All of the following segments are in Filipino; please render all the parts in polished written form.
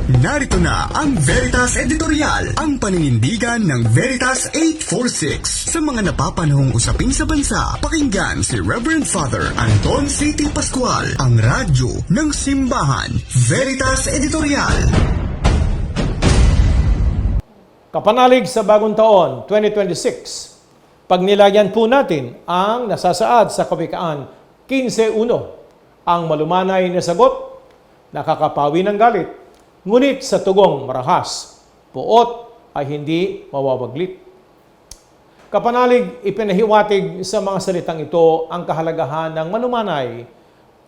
Narito na ang Veritas Editorial, ang paninindigan ng Veritas 846 sa mga napapanahong usapin sa bansa. Pakinggan si Reverend Father Anton C.T. Pascual, ang radyo ng simbahan. Veritas Editorial. Kapanalig sa bagong taon, 2026. Pagnilayan po natin ang nasasaad sa Kawikaan 15:1. Ang malumanay na sagot, nakakapawi ng galit. Ngunit sa tugong marahas, puot ay hindi mawawaglit. Kapanalig, ipinahiwatig sa mga salitang ito ang kahalagahan ng manumanay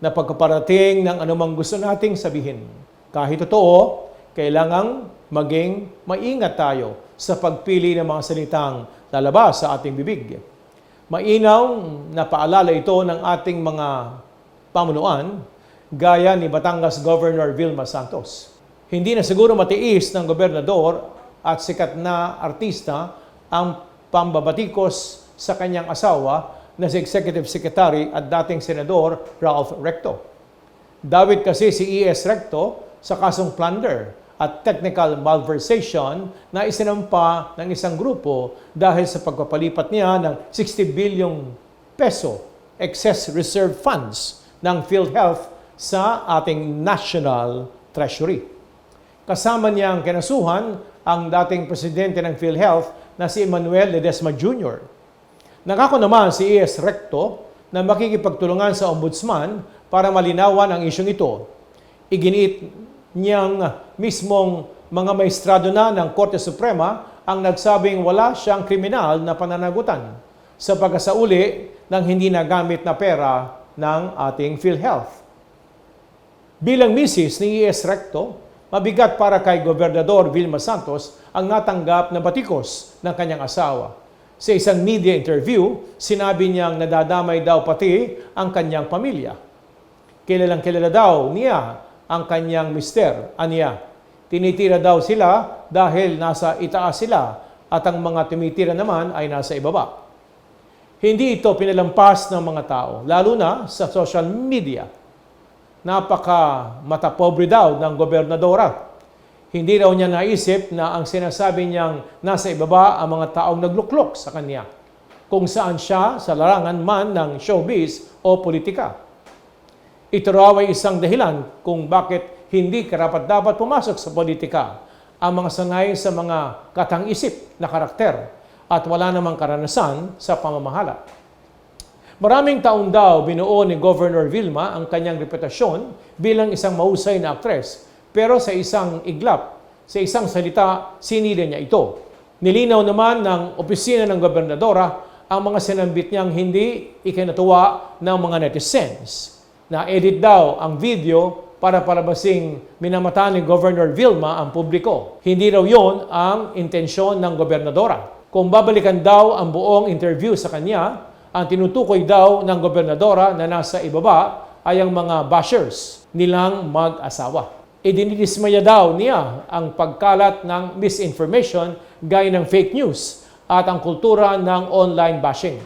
na pagkaparating ng anumang gusto nating sabihin. Kahit totoo, kailangang maging maingat tayo sa pagpili ng mga salitang lalabas sa ating bibig. Mainaw na paalala ito ng ating mga pamunuan, gaya ni Batangas Governor Vilma Santos. Hindi na siguro matiis ng gobernador at sikat na artista ang pambabatikos sa kanyang asawa na si Executive Secretary at dating Senador Ralph Recto. Dawit kasi si E.S. Recto sa kasong plunder at technical malversation na isinampa ng isang grupo dahil sa pagpapalipat niya ng 60 bilyong peso excess reserve funds ng PhilHealth sa ating National Treasury. Kasama niyang kinasuhan ang dating presidente ng PhilHealth na si Emmanuel Ledesma Jr. Nangako naman si E.S. Recto na makikipagtulungan sa ombudsman para malinawan ang isyong ito. Iginiit niyang mismong mga maestrado na ng Korte Suprema ang nagsabing wala siyang kriminal na pananagutan sa pagkasauli ng hindi nagamit na pera ng ating PhilHealth. Bilang misis ni E.S. Recto, mabigat para kay Gobernador Vilma Santos ang natanggap na batikos ng kanyang asawa. Sa isang media interview, sinabi niyang nadadamay daw pati ang kanyang pamilya. Kilalang kilala daw niya ang kanyang mister, aniya. Tinitira daw sila dahil nasa itaas sila at ang mga tumitira naman ay nasa ibaba. Hindi ito pinalampas ng mga tao, lalo na sa social media. Napaka matapobre daw ng gobernadora. Hindi raw niya naisip na ang sinasabi niyang nasa ibaba ang mga taong nagluklok sa kanya, kung saan siya sa larangan man ng showbiz o politika. Ito raw ay isang dahilan kung bakit hindi karapat-dapat pumasok sa politika ang mga sanay sa mga katang-isip na karakter at wala namang karanasan sa pamamahala. Maraming taon daw binuo ni Governor Vilma ang kanyang reputasyon bilang isang mahusay na aktres. Pero sa isang iglap, sa isang salita, sinila niya ito. Nilinaw naman ng opisina ng gobernadora ang mga sinambit niyang hindi ikinatuwa ng mga netizens. Na-edit daw ang video para palabasing minamata ni Governor Vilma ang publiko. Hindi raw yon ang intensyon ng gobernadora. Kung babalikan daw ang buong interview sa kanya, ang tinutukoy daw ng gobernadora na nasa ibaba ay ang mga bashers nilang mag-asawa. Idinidismaya daw niya ang pagkalat ng misinformation gaya ng fake news at ang kultura ng online bashing.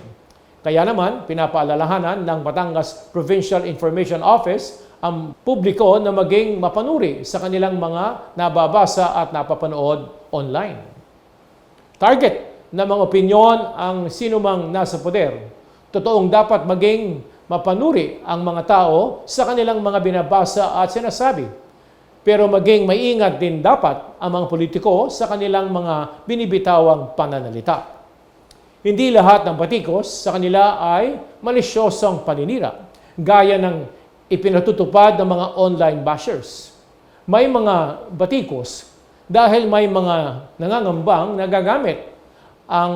Kaya naman, pinapaalalahanan ng Batangas Provincial Information Office ang publiko na maging mapanuri sa kanilang mga nababasa at napapanood online. Target na mga opinyon ang sinumang nasa poder. Totoong dapat maging mapanuri ang mga tao sa kanilang mga binabasa at sinasabi. Pero maging maingat din dapat ang mga politiko sa kanilang mga binibitawang pananalita. Hindi lahat ng batikos sa kanila ay malisyosong paninira, gaya ng ipinatutupad ng mga online bashers. May mga batikos dahil may mga nangangambang nagagamit ang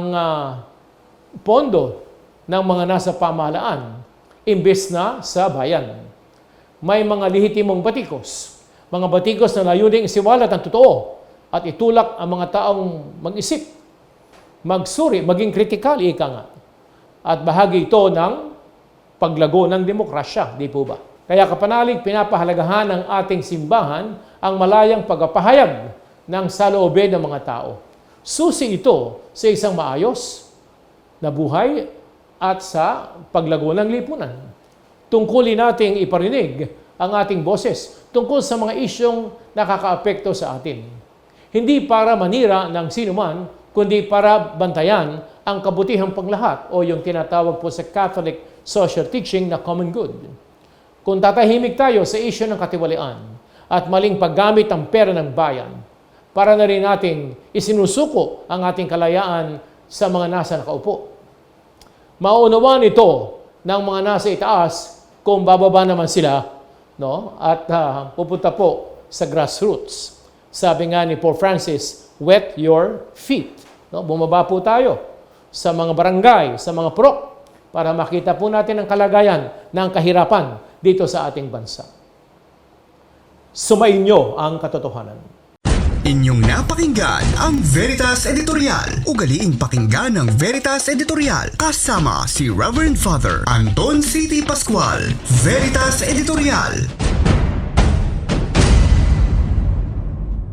pondo ng mga nasa pamahalaan imbes na sa bayan. May mga lehitimong batikos, mga batikos na layuning isiwalat ang totoo at itulak ang mga taong mag-isip, magsuri, maging kritikal, ika nga. At bahagi ito ng paglago ng demokrasya, di po ba? Kaya kapanalig, pinapahalagahan ng ating simbahan ang malayang pagpapahayag ng saloobin ng mga tao. Susi ito sa isang maayos na buhay at sa paglago ng lipunan. Tungkulin nating iparinig ang ating boses tungkol sa mga isyong nakakaapekto sa atin. Hindi para manira ng sinuman, kundi para bantayan ang kabutihang panglahat o yung tinatawag po sa Catholic social teaching na common good. Kung tatahimik tayo sa isyu ng katiwalian at maling paggamit ng pera ng bayan, para na rin nating isinusuko ang ating kalayaan sa mga nasa nakaupo. Maunawaan ito ng mga nasa itaas kung bababa naman sila, no? At pupunta po sa grassroots. Sabi nga ni Pope Francis, wet your feet. No? Bumaba po tayo sa mga barangay, sa mga purok, para makita po natin ang kalagayan ng kahirapan dito sa ating bansa. Sumainyo ang katotohanan. Inyong napakinggan ang Veritas Editorial. Ugaliing pakinggan ng Veritas Editorial kasama si Reverend Father Anton C.T. Pascual. Veritas Editorial.